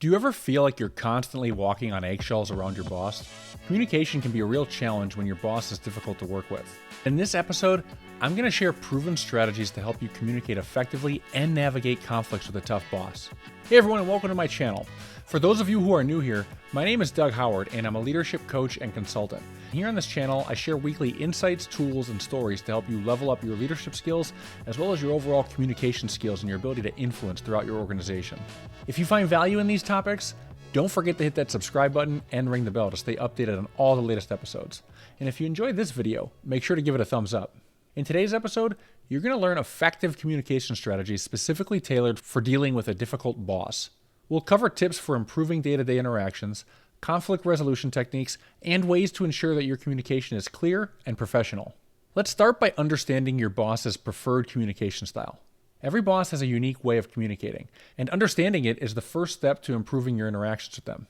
Do you ever feel like you're constantly walking on eggshells around your boss? Communication can be a real challenge when your boss is difficult to work with. In this episode, I'm going to share proven strategies to help you communicate effectively and navigate conflicts with a tough boss. Hey everyone, and welcome to my channel. For those of you who are new here, my name is Doug Howard and I'm a leadership coach and consultant. Here on this channel, I share weekly insights, tools, and stories to help you level up your leadership skills as well as your overall communication skills and your ability to influence throughout your organization. If you find value in these topics, don't forget to hit that subscribe button and ring the bell to stay updated on all the latest episodes. And if you enjoyed this video, make sure to give it a thumbs up. In today's episode, you're going to learn effective communication strategies specifically tailored for dealing with a difficult boss. We'll cover tips for improving day-to-day interactions, conflict resolution techniques, and ways to ensure that your communication is clear and professional. Let's start by understanding your boss's preferred communication style. Every boss has a unique way of communicating, and understanding it is the first step to improving your interactions with them.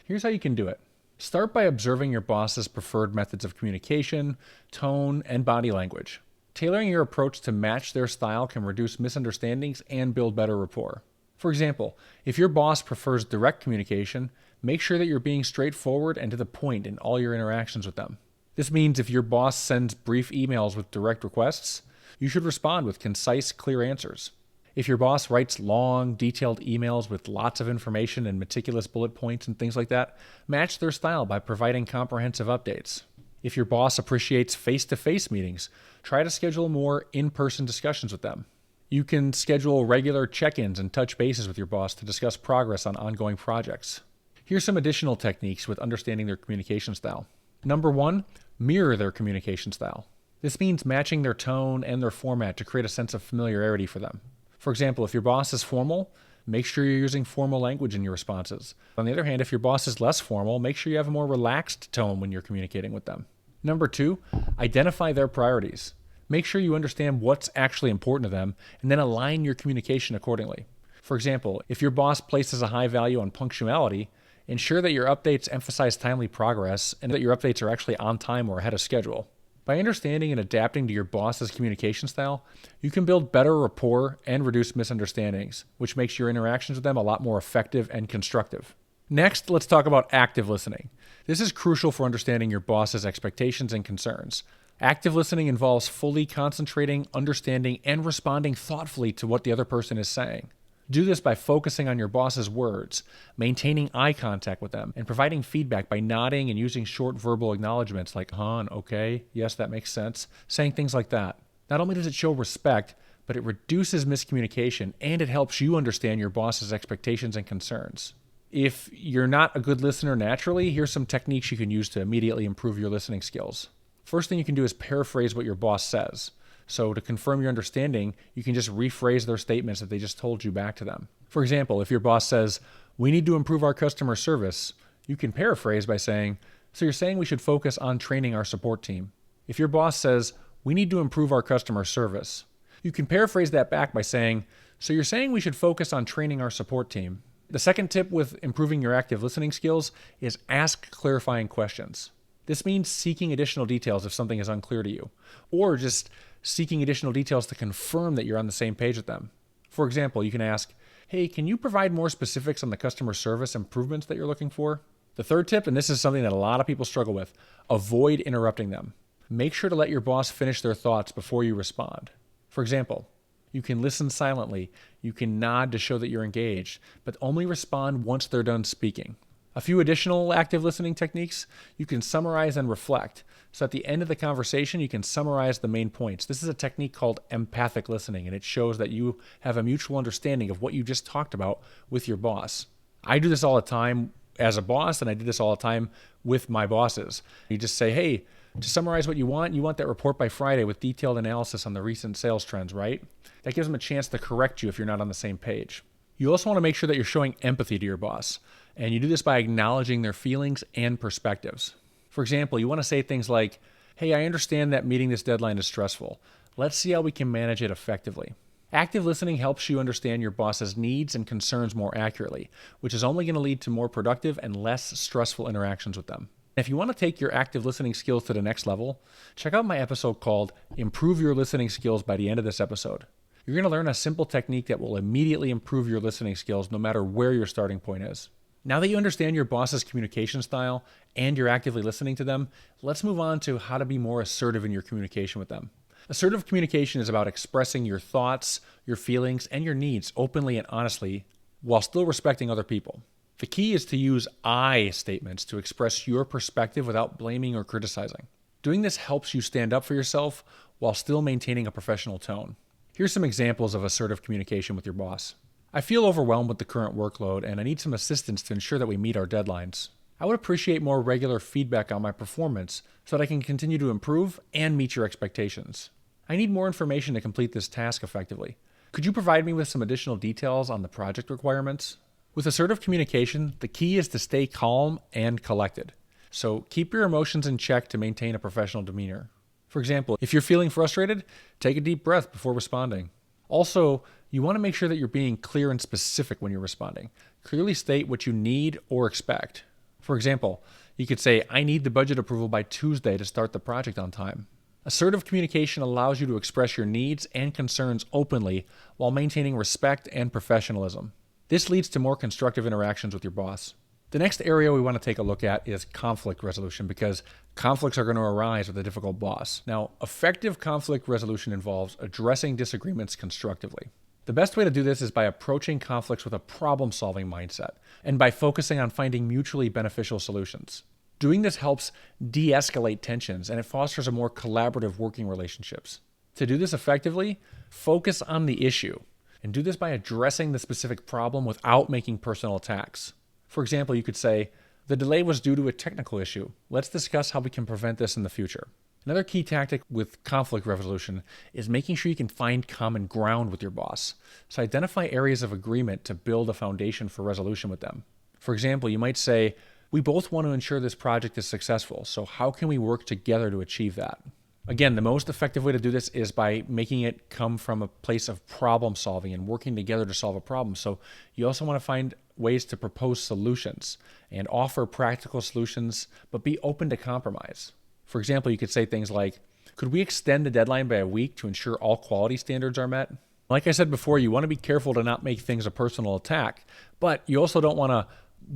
Here's how you can do it. Start by observing your boss's preferred methods of communication, tone, and body language. Tailoring your approach to match their style can reduce misunderstandings and build better rapport. For example, if your boss prefers direct communication, make sure that you're being straightforward and to the point in all your interactions with them. This means if your boss sends brief emails with direct requests, you should respond with concise, clear answers. If your boss writes long, detailed emails with lots of information and meticulous bullet points and things like that, match their style by providing comprehensive updates. If your boss appreciates face-to-face meetings, try to schedule more in-person discussions with them. You can schedule regular check-ins and touch bases with your boss to discuss progress on ongoing projects. Here's some additional techniques with understanding their communication style. Number 1, mirror their communication style. This means matching their tone and their format to create a sense of familiarity for them. For example, if your boss is formal, make sure you're using formal language in your responses. On the other hand, if your boss is less formal, make sure you have a more relaxed tone when you're communicating with them. Number 2, identify their priorities. Make sure you understand what's actually important to them and then align your communication accordingly. For example, if your boss places a high value on punctuality, ensure that your updates emphasize timely progress and that your updates are actually on time or ahead of schedule. By understanding and adapting to your boss's communication style, you can build better rapport and reduce misunderstandings, which makes your interactions with them a lot more effective and constructive. Next, let's talk about active listening. This is crucial for understanding your boss's expectations and concerns. Active listening involves fully concentrating, understanding, and responding thoughtfully to what the other person is saying. Do this by focusing on your boss's words, maintaining eye contact with them, and providing feedback by nodding and using short verbal acknowledgments like, and okay, yes, that makes sense, saying things like that. Not only does it show respect, but it reduces miscommunication and it helps you understand your boss's expectations and concerns. If you're not a good listener naturally, here's some techniques you can use to immediately improve your listening skills. First thing you can do is paraphrase what your boss says. So to confirm your understanding, you can just rephrase their statements that they just told you back to them. For example, if your boss says, "We need to improve our customer service," you can paraphrase by saying, "So you're saying we should focus on training our support team." If your boss says, "We need to improve our customer service," you can paraphrase that back by saying, "So you're saying we should focus on training our support team." The second tip with improving your active listening skills is ask clarifying questions. This means seeking additional details if something is unclear to you, or just seeking additional details to confirm that you're on the same page with them. For example, you can ask, "Hey, can you provide more specifics on the customer service improvements that you're looking for?" The third tip, and this is something that a lot of people struggle with, avoid interrupting them. Make sure to let your boss finish their thoughts before you respond. For example, you can listen silently, you can nod to show that you're engaged, but only respond once they're done speaking. A few additional active listening techniques, you can summarize and reflect. So at the end of the conversation, you can summarize the main points. This is a technique called empathic listening, and it shows that you have a mutual understanding of what you just talked about with your boss. I do this all the time as a boss, and I do this all the time with my bosses. You just say, "Hey, to summarize what you want that report by Friday with detailed analysis on the recent sales trends, right?" That gives them a chance to correct you if you're not on the same page. You also want to make sure that you're showing empathy to your boss. And you do this by acknowledging their feelings and perspectives. For example, you want to say things like, "Hey, I understand that meeting this deadline is stressful. Let's see how we can manage it effectively." Active listening helps you understand your boss's needs and concerns more accurately, which is only going to lead to more productive and less stressful interactions with them. If you want to take your active listening skills to the next level, check out my episode called "Improve Your Listening Skills" by the end of this episode. You're going to learn a simple technique that will immediately improve your listening skills no matter where your starting point is. Now that you understand your boss's communication style and you're actively listening to them, let's move on to how to be more assertive in your communication with them. Assertive communication is about expressing your thoughts, your feelings, and your needs openly and honestly while still respecting other people. The key is to use I statements to express your perspective without blaming or criticizing. Doing this helps you stand up for yourself while still maintaining a professional tone. Here's some examples of assertive communication with your boss. I feel overwhelmed with the current workload and I need some assistance to ensure that we meet our deadlines. I would appreciate more regular feedback on my performance so that I can continue to improve and meet your expectations. I need more information to complete this task effectively. Could you provide me with some additional details on the project requirements? With assertive communication, the key is to stay calm and collected. So keep your emotions in check to maintain a professional demeanor. For example, if you're feeling frustrated, take a deep breath before responding. Also, you want to make sure that you're being clear and specific when you're responding. Clearly state what you need or expect. For example, you could say, I need the budget approval by Tuesday to start the project on time. Assertive communication allows you to express your needs and concerns openly while maintaining respect and professionalism. This leads to more constructive interactions with your boss. The next area we want to take a look at is conflict resolution because conflicts are going to arise with a difficult boss. Now, effective conflict resolution involves addressing disagreements constructively. The best way to do this is by approaching conflicts with a problem-solving mindset and by focusing on finding mutually beneficial solutions. Doing this helps de-escalate tensions and it fosters a more collaborative working relationships. To do this effectively, focus on the issue and do this by addressing the specific problem without making personal attacks. For example, you could say, the delay was due to a technical issue. Let's discuss how we can prevent this in the future. Another key tactic with conflict resolution is making sure you can find common ground with your boss. So identify areas of agreement to build a foundation for resolution with them. For example, you might say, we both want to ensure this project is successful, so how can we work together to achieve that? Again, the most effective way to do this is by making it come from a place of problem solving and working together to solve a problem. So you also want to find ways to propose solutions and offer practical solutions, but be open to compromise. For example, you could say things like, could we extend the deadline by a week to ensure all quality standards are met? Like I said before, you want to be careful to not make things a personal attack, but you also don't want to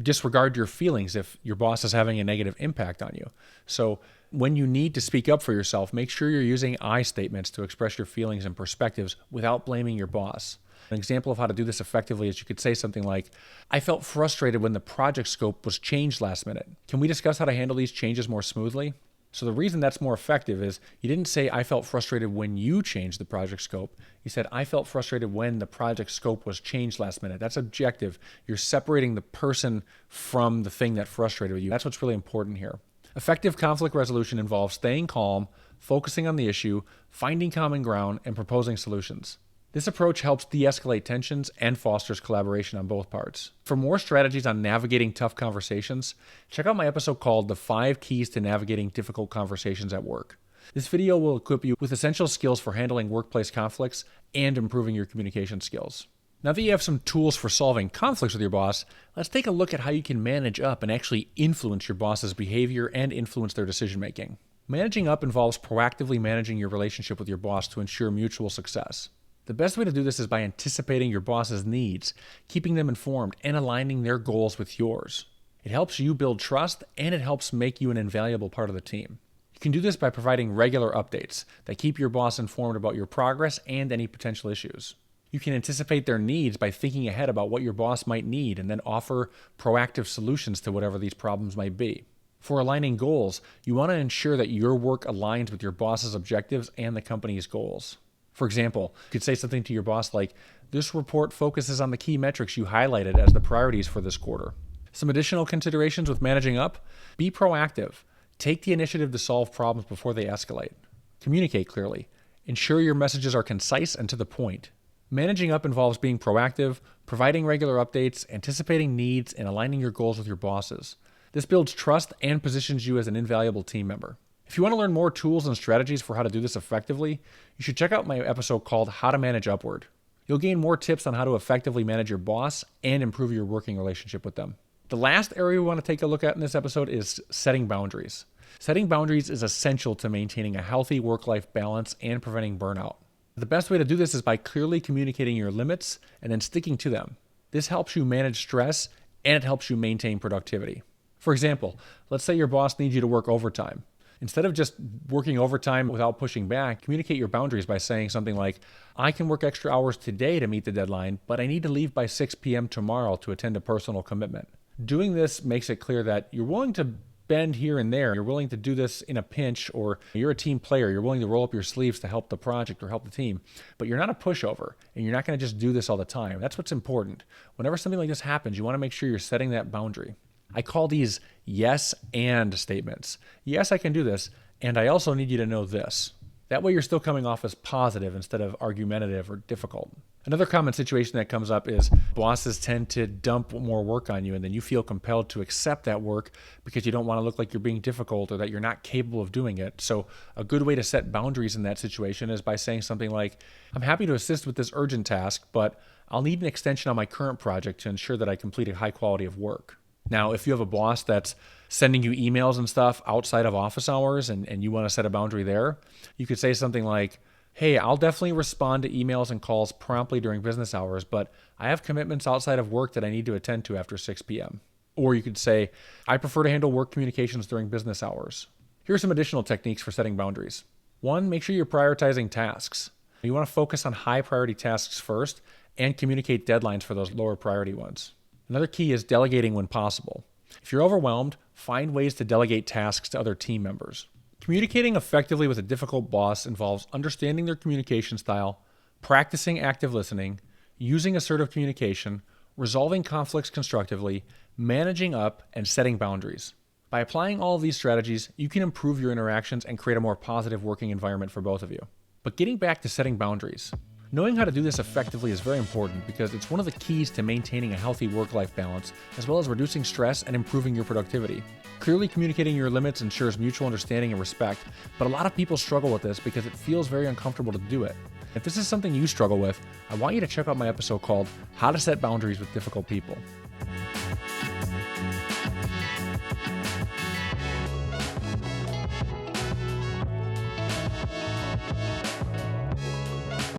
disregard your feelings if your boss is having a negative impact on you. So when you need to speak up for yourself, make sure you're using I statements to express your feelings and perspectives without blaming your boss. An example of how to do this effectively is you could say something like, I felt frustrated when the project scope was changed last minute. Can we discuss how to handle these changes more smoothly? So the reason that's more effective is you didn't say, I felt frustrated when you changed the project scope. You said, I felt frustrated when the project scope was changed last minute. That's objective. You're separating the person from the thing that frustrated you. That's what's really important here. Effective conflict resolution involves staying calm, focusing on the issue, finding common ground, and proposing solutions. This approach helps de-escalate tensions and fosters collaboration on both parts. For more strategies on navigating tough conversations, check out my episode called The 5 Keys to Navigating Difficult Conversations at Work. This video will equip you with essential skills for handling workplace conflicts and improving your communication skills. Now that you have some tools for solving conflicts with your boss, let's take a look at how you can manage up and actually influence your boss's behavior and influence their decision making. Managing up involves proactively managing your relationship with your boss to ensure mutual success. The best way to do this is by anticipating your boss's needs, keeping them informed, and aligning their goals with yours. It helps you build trust, and it helps make you an invaluable part of the team. You can do this by providing regular updates that keep your boss informed about your progress and any potential issues. You can anticipate their needs by thinking ahead about what your boss might need and then offer proactive solutions to whatever these problems might be. For aligning goals, you want to ensure that your work aligns with your boss's objectives and the company's goals. For example, you could say something to your boss like, this report focuses on the key metrics you highlighted as the priorities for this quarter. Some additional considerations with managing up: be proactive. Take the initiative to solve problems before they escalate. Communicate clearly. Ensure your messages are concise and to the point. Managing up involves being proactive, providing regular updates, anticipating needs, and aligning your goals with your bosses. This builds trust and positions you as an invaluable team member. If you want to learn more tools and strategies for how to do this effectively, you should check out my episode called How to Manage Upward. You'll gain more tips on how to effectively manage your boss and improve your working relationship with them. The last area we want to take a look at in this episode is setting boundaries. Setting boundaries is essential to maintaining a healthy work-life balance and preventing burnout. The best way to do this is by clearly communicating your limits and then sticking to them. This helps you manage stress and it helps you maintain productivity. For example, let's say your boss needs you to work overtime. Instead of just working overtime without pushing back, communicate your boundaries by saying something like, I can work extra hours today to meet the deadline, but I need to leave by 6 p.m. tomorrow to attend a personal commitment. Doing this makes it clear that you're willing to bend here and there. You're willing to do this in a pinch, or you're a team player. You're willing to roll up your sleeves to help the project or help the team, but you're not a pushover, and you're not going to just do this all the time. That's what's important. Whenever something like this happens, you want to make sure you're setting that boundary. I call these yes and statements. Yes, I can do this, and I also need you to know this. That way you're still coming off as positive instead of argumentative or difficult. Another common situation that comes up is bosses tend to dump more work on you, and then you feel compelled to accept that work because you don't want to look like you're being difficult or that you're not capable of doing it. So a good way to set boundaries in that situation is by saying something like, I'm happy to assist with this urgent task, but I'll need an extension on my current project to ensure that I complete a high quality of work. Now, if you have a boss that's sending you emails and stuff outside of office hours and you want to set a boundary there, you could say something like, hey, I'll definitely respond to emails and calls promptly during business hours, but I have commitments outside of work that I need to attend to after 6 p.m. Or you could say, I prefer to handle work communications during business hours. Here are some additional techniques for setting boundaries. 1, make sure you're prioritizing tasks. You want to focus on high priority tasks first and communicate deadlines for those lower priority ones. Another key is delegating when possible. If you're overwhelmed, find ways to delegate tasks to other team members. Communicating effectively with a difficult boss involves understanding their communication style, practicing active listening, using assertive communication, resolving conflicts constructively, managing up, and setting boundaries. By applying all of these strategies, you can improve your interactions and create a more positive working environment for both of you. But getting back to setting boundaries, knowing how to do this effectively is very important because it's one of the keys to maintaining a healthy work-life balance, as well as reducing stress and improving your productivity. Clearly communicating your limits ensures mutual understanding and respect, but a lot of people struggle with this because it feels very uncomfortable to do it. If this is something you struggle with, I want you to check out my episode called How to Set Boundaries with Difficult People.